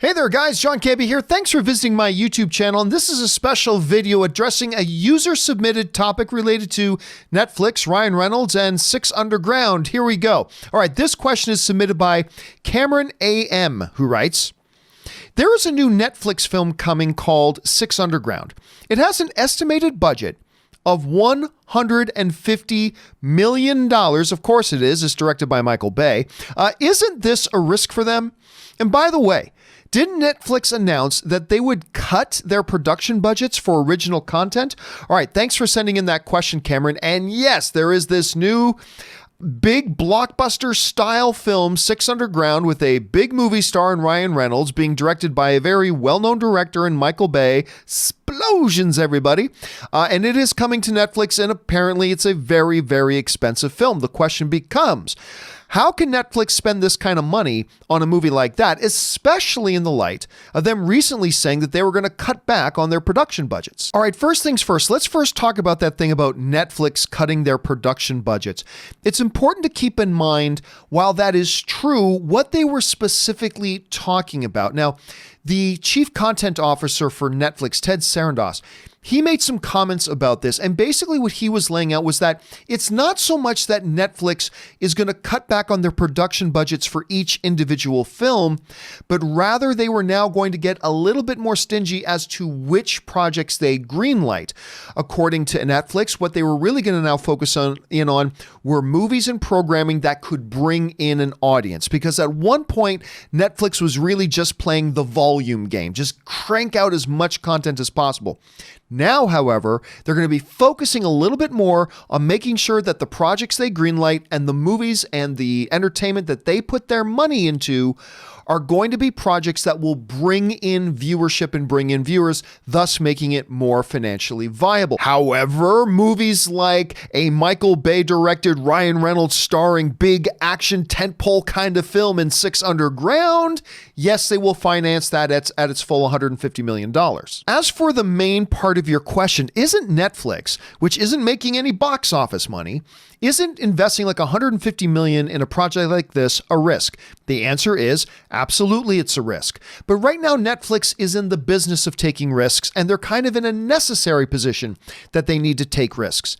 Hey there guys, John Campea here. Thanks for visiting my YouTube channel, and this is a special video addressing a user-submitted topic related to Netflix, Ryan Reynolds, and Six Underground. Here we go. All right, this question is submitted by Cameron AM, who writes, there is a new Netflix film coming called Six Underground. It has an estimated budget of $150 million. Of course it is. It's directed by Michael Bay. Isn't this a risk for them? And by the way, didn't Netflix announce that they would cut their production budgets for original content? All right, thanks for sending in that question, Cameron. And yes, there is this new big blockbuster style film, Six Underground, with a big movie star in Ryan Reynolds, being directed by a very well-known director in Michael Bay. Explosions, everybody. And it is coming to Netflix, and apparently it's a very, very expensive film. The question becomes, how can Netflix spend this kind of money on a movie like that, especially in the light of them recently saying that they were going to cut back on their production budgets? All right, first things first, let's first talk about that thing about Netflix cutting their production budgets. It's important to keep in mind, while that is true, what they were specifically talking about. Now, the chief content officer for Netflix, Ted Sarandos, he made some comments about this, and basically what he was laying out was that it's not so much that Netflix is going to cut back on their production budgets for each individual film, but rather they were now going to get a little bit more stingy as to which projects they greenlight. According to Netflix, what they were really going to now focus on were movies and programming that could bring in an audience, because at one point Netflix was really just playing the volume game, just crank out as much content as possible. Now, however, they're going to be focusing a little bit more on making sure that the projects they greenlight and the movies and the entertainment that they put their money into are going to be projects that will bring in viewership and bring in viewers, thus making it more financially viable. However, movies like a Michael Bay directed, Ryan Reynolds starring big action tentpole kind of film in Six Underground, yes, they will finance that at its full $150 million. As for the main part of your question, isn't Netflix, which isn't making any box office money, isn't investing like $150 million in a project like this a risk? The answer is absolutely it's a risk. But right now Netflix is in the business of taking risks, and they're kind of in a necessary position that they need to take risks.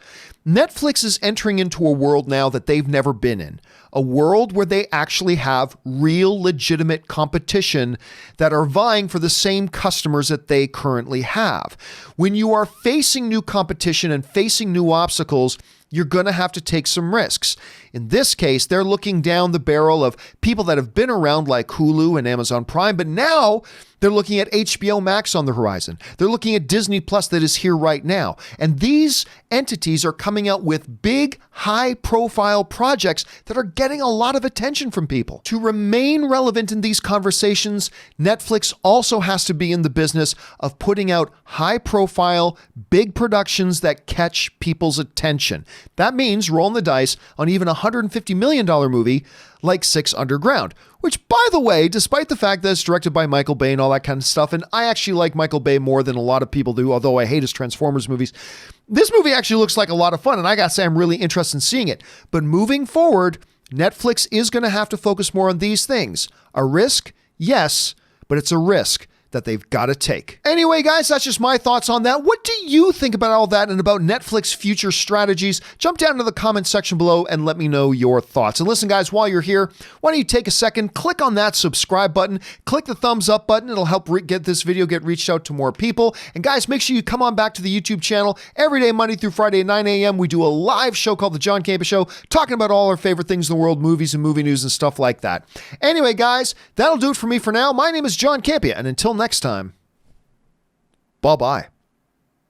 Netflix is entering into a world now that they've never been in, a world where they actually have real legitimate competition that are vying for the same customers that they currently have. When you are facing new competition and facing new obstacles, you're going to have to take some risks. In this case, they're looking down the barrel of people that have been around like Hulu and Amazon Prime, but now they're looking at HBO Max on the horizon. They're looking at Disney Plus that is here right now. And these entities are coming out with big, high-profile projects that are getting a lot of attention from people. To remain relevant in these conversations, Netflix also has to be in the business of putting out high-profile, big productions that catch people's attention. That means rolling the dice on even a $150 million movie like Six Underground, which, by the way, despite the fact that it's directed by Michael Bay and all that kind of stuff, and I actually like Michael Bay more than a lot of people do, although I hate his Transformers movies, this movie actually looks like a lot of fun, and I gotta say I'm really interested in seeing it. But moving forward, Netflix is going to have to focus more on these things. A risk? Yes, but it's a risk that they've got to take. Anyway, guys, that's just my thoughts on that. What do you think about all that and about Netflix future strategies? Jump down to the comment section below and let me know your thoughts. And listen, guys, while you're here, why don't you take a second, click on that subscribe button, click the thumbs up button. It'll help get this video get reached out to more people. And guys, make sure you come on back to the YouTube channel every day, Monday through Friday at 9 a.m. We do a live show called The John Campea Show, talking about all our favorite things in the world, movies and movie news and stuff like that. Anyway, guys, that'll do it for me for now. My name is John Campea, and until next time, bye-bye.